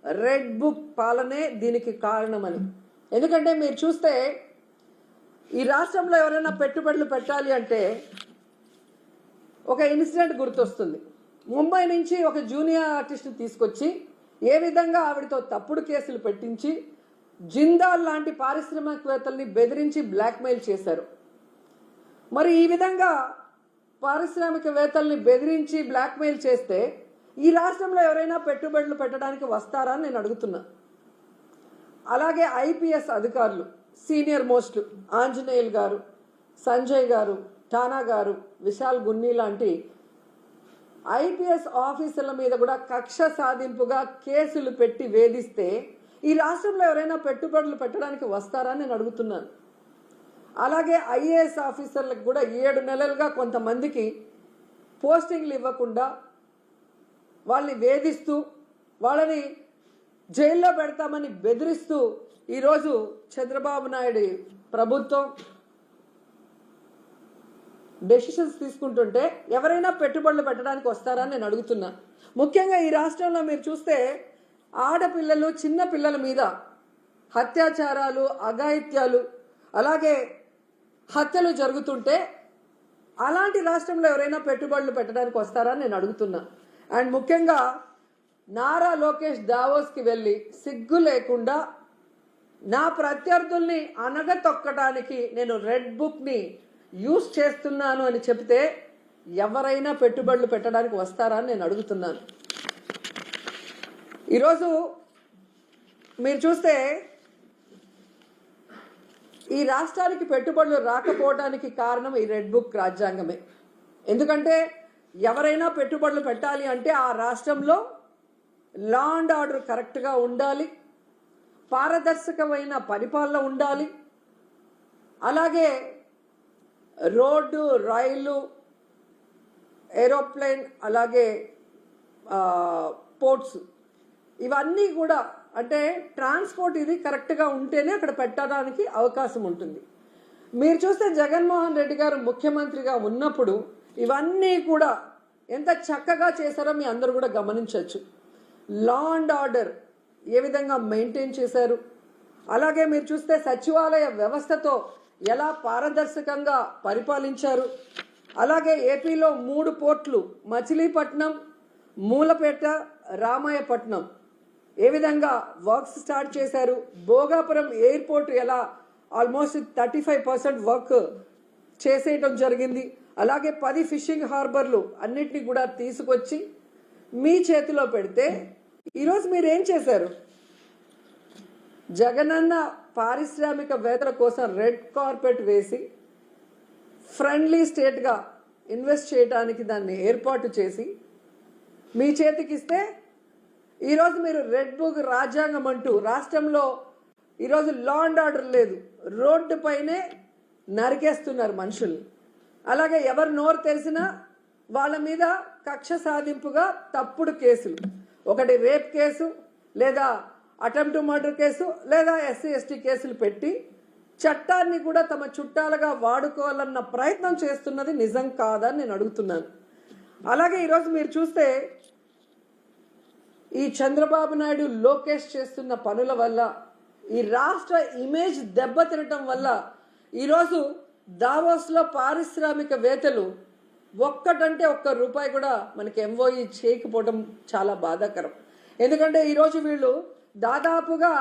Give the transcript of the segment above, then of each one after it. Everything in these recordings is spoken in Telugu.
రెడ్ బుక్ పాలనే దీనికి కారణమని. ఎందుకంటే మీరు చూస్తే ఈ రాష్ట్రంలో ఎవరైనా పెట్టుబడులు పెట్టాలి అంటే ఒక ఇన్సిడెంట్ గుర్తొస్తుంది. ముంబై నుంచి ఒక జూనియర్ ఆర్టిస్ట్ని తీసుకొచ్చి ఏ విధంగా ఆవిడతో తప్పుడు కేసులు పెట్టించి జిందాల్ లాంటి పారిశ్రామికవేత్తల్ని బెదిరించి బ్లాక్మెయిల్ చేశారు. మరి ఈ విధంగా పారిశ్రామికవేత్తల్ని బెదిరించి బ్లాక్మెయిల్ చేస్తే ఈ రాష్ట్రంలో ఎవరైనా పెట్టుబడులు పెట్టడానికి వస్తారా అని నేను అడుగుతున్నా. అలాగే ఐపీఎస్ అధికారులు సీనియర్ మోస్ట్ ఆంజనేయులు గారు, సంజయ్ గారు, ఠానా గారు, విశాల్ గున్ని లాంటి ఐపీఎస్ ఆఫీసర్ల మీద కూడా కక్ష సాధింపుగా కేసులు పెట్టి వేధిస్తే ఈ రాష్ట్రంలో ఎవరైనా పెట్టుబడులు పెట్టడానికి వస్తారా నేను అడుగుతున్నాను. అలాగే ఐఏఎస్ ఆఫీసర్లకు కూడా 7 నెలలుగా కొంతమందికి పోస్టింగ్లు ఇవ్వకుండా వాళ్ళని వేధిస్తూ వాళ్ళని జైల్లో పెడతామని బెదిరిస్తూ ఈరోజు చంద్రబాబు నాయుడు ప్రభుత్వం డెసిషన్స్ తీసుకుంటుంటే ఎవరైనా పెట్టుబడులు పెట్టడానికి వస్తారని నేను అడుగుతున్నా. ముఖ్యంగా ఈ రాష్ట్రంలో మీరు చూస్తే ఆడపిల్లలు, చిన్న పిల్లల మీద అత్యాచారాలు, అఘాయిత్యాలు, అలాగే హత్యలు జరుగుతుంటే అలాంటి రాష్ట్రంలో ఎవరైనా పెట్టుబడులు పెట్టడానికి వస్తారని నేను అడుగుతున్నా. అండ్ ముఖ్యంగా నారా లోకేష్ దావోస్కి వెళ్ళి సిగ్గు లేకుండా నా ప్రత్యర్థుల్ని అనగతొక్కడానికి నేను రెడ్ బుక్ని యూజ్ చేస్తున్నాను అని చెప్తే ఎవరైనా పెట్టుబడులు పెట్టడానికి వస్తారా అని నేను అడుగుతున్నాను. ఈరోజు మీరు చూస్తే ఈ రాష్ట్రానికి పెట్టుబడులు రాకపోవడానికి కారణం ఈ రెడ్ బుక్ రాజ్యాంగమే. ఎందుకంటే ఎవరైనా పెట్టుబడులు పెట్టాలి అంటే ఆ రాష్ట్రంలో లా అండ్ ఆర్డర్ కరెక్ట్గా ఉండాలి, పారదర్శకమైన పరిపాలన ఉండాలి, అలాగే రోడ్డు, రైలు, ఏరోప్లేన్, అలాగే పోర్ట్స్, ఇవన్నీ కూడా అంటే ట్రాన్స్పోర్ట్ ఇది కరెక్ట్గా ఉంటేనే అక్కడ పెట్టడానికి అవకాశం ఉంటుంది. మీరు చూస్తే జగన్మోహన్ రెడ్డి గారు ముఖ్యమంత్రిగా ఉన్నప్పుడు ఇవన్నీ కూడా ఎంత చక్కగా చేశారో మీ అందరూ కూడా గమనించవచ్చు. లా అండ్ ఆర్డర్ ఏ విధంగా మెయింటైన్ చేశారు, అలాగే మీరు చూస్తే సచివాలయ వ్యవస్థతో ఎలా పారదర్శకంగా పరిపాలించారు, అలాగే ఏపీలో 3 పోర్ట్లు మచిలీపట్నం, మూలపేట, రామాయపట్నం ఏ విధంగా వర్క్స్ స్టార్ట్ చేశారు, భోగాపురం ఎయిర్పోర్ట్ ఎలా ఆల్మోస్ట్ 35% వర్క్ చేసేయటం జరిగింది, అలాగే 10 ఫిషింగ్ హార్బర్లు అన్నిటినీ కూడా తీసుకొచ్చి మీ చేతిలో పెడితే ఈరోజు మీరు ఏం చేశారు? జగనన్న పారిశ్రామికవేత్తల కోసం రెడ్ కార్పెట్ వేసి ఫ్రెండ్లీ స్టేట్గా ఇన్వెస్ట్ చేయడానికి దాన్ని ఏర్పాటు చేసి మీ చేతికి ఇస్తే ఈరోజు మీరు రెడ్ బుక్ రాజ్యాంగం అంటూ రాష్ట్రంలో ఈరోజు లా అండ్ ఆర్డర్ లేదు, రోడ్డు పైనే నరికేస్తున్నారు మనుషుల్ని. అలాగే ఎవరు నోరు తెలిసినా వాళ్ళ మీద కక్ష సాధింపుగా తప్పుడు కేసులు, ఒకటి రేప్ కేసు, లేదా అటెంప్ట్ మర్డర్ కేసు, లేదా ఎస్సీ ఎస్టీ కేసులు పెట్టి చట్టాన్ని కూడా తమ చుట్టాలుగా వాడుకోవాలన్న ప్రయత్నం చేస్తున్నది నిజం కాదని నేను అడుగుతున్నాను. అలాగే ఈరోజు మీరు చూస్తే ఈ చంద్రబాబు నాయుడు, లోకేష్ చేస్తున్న పనుల వల్ల ఈ రాష్ట్ర ఇమేజ్ దెబ్బతినటం వల్ల ఈరోజు దావోస్లో పారిశ్రామికవేత్తలు ఒక్కటంటే ₹1 కూడా మనకి ఎంఓఈ చేయకపోవడం చాలా బాధాకరం. ఎందుకంటే ఈరోజు వీళ్ళు దాదాపుగా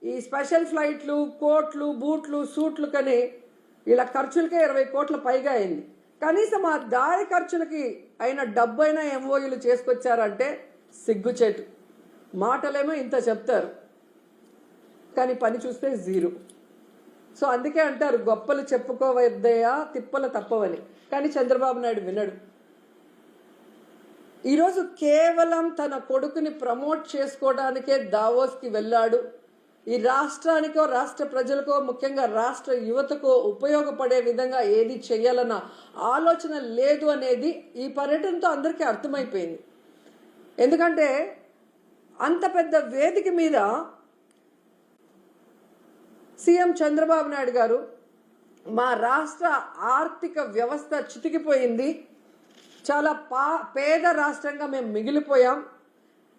ఈ స్పెషల్ ఫ్లైట్లు, కోట్లు, బూట్లు, సూట్లు కని ఇలా ఖర్చులకే 20 కోట్ల పైగా అయింది. కనీసం ఆ దారి ఖర్చులకి అయిన డబ్బైనా ఎంఓఈలు చేసుకొచ్చారంటే సిగ్గుచేటు. మాటలేమో ఇంత చెప్తారు కానీ పని చూస్తే జీరో. సో అందుకే అంటారు గొప్పలు చెప్పుకోవద్దయా తిప్పలు తప్పవని. కానీ చంద్రబాబు నాయుడు వినడు. ఈరోజు కేవలం తన కొడుకుని ప్రమోట్ చేసుకోవడానికే దావోస్కి వెళ్ళాడు. ఈ రాష్ట్రానికో, రాష్ట్ర ప్రజలకో, ముఖ్యంగా రాష్ట్ర యువతకో ఉపయోగపడే విధంగా ఏది చేయాలన్న ఆలోచన లేదు అనేది ఈ పర్యటనతో అందరికీ అర్థమైపోయింది. ఎందుకంటే అంత పెద్ద వేదిక మీద సీఎం చంద్రబాబు నాయుడు గారు మా రాష్ట్ర ఆర్థిక వ్యవస్థ చితికిపోయింది, చాలా పేద రాష్ట్రంగా మేము మిగిలిపోయాం,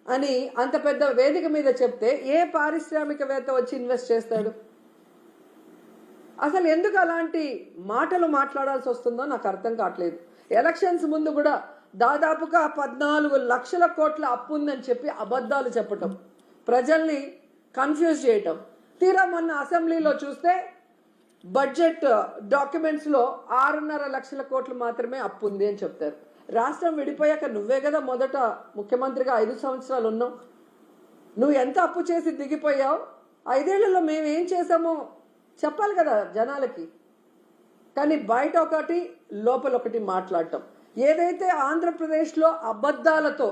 అని అంత పెద్ద వేదిక మీద చెప్తే ఏ పారిశ్రామికవేత్త వచ్చి ఇన్వెస్ట్ చేస్తాడు? అసలు ఎందుకు అలాంటి మాటలు మాట్లాడాల్సి వస్తుందో నాకు అర్థం కావట్లేదు. ఎలక్షన్స్ ముందు కూడా దాదాపుగా 14 లక్షల కోట్ల అప్పు ఉందని చెప్పి అబద్ధాలు చెప్పటం, ప్రజల్ని కన్ఫ్యూజ్ చేయటం. తీరా మొన్న అసెంబ్లీలో చూస్తే బడ్జెట్ డాక్యుమెంట్స్లో 6.5 లక్షల కోట్లు మాత్రమే అప్పు ఉంది అని చెప్తారు. రాష్ట్రం విడిపోయాక నువ్వే కదా మొదట ముఖ్యమంత్రిగా 5 సంవత్సరాలు ఉన్నావు. నువ్వు ఎంత అప్పు చేసి దిగిపోయావు, 5 ఏళ్లలో మేము ఏం చేసామో చెప్పాలి కదా జనాలకి. కానీ బయట ఒకటి లోపల ఒకటి మాట్లాడటం. ఏదైతే ఆంధ్రప్రదేశ్లో అబద్ధాలతో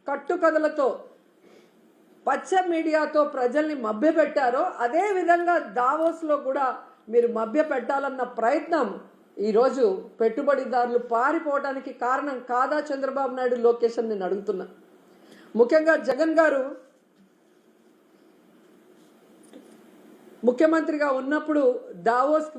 కట్టుకథలతో పచ్చ మీడియాతో ప్రజల్ని మభ్యపెట్టారో అదే విధంగా దావోస్లో కూడా మీరు మభ్య పెట్టాలన్న ప్రయత్నం ఈరోజు పెట్టుబడిదారులు పారిపోవడానికి కారణం కాదా చంద్రబాబు నాయుడు, లోకేష్ అని నేను అడుగుతున్నా. ముఖ్యంగా జగన్ గారు ముఖ్యమంత్రిగా ఉన్నప్పుడు దావోస్కి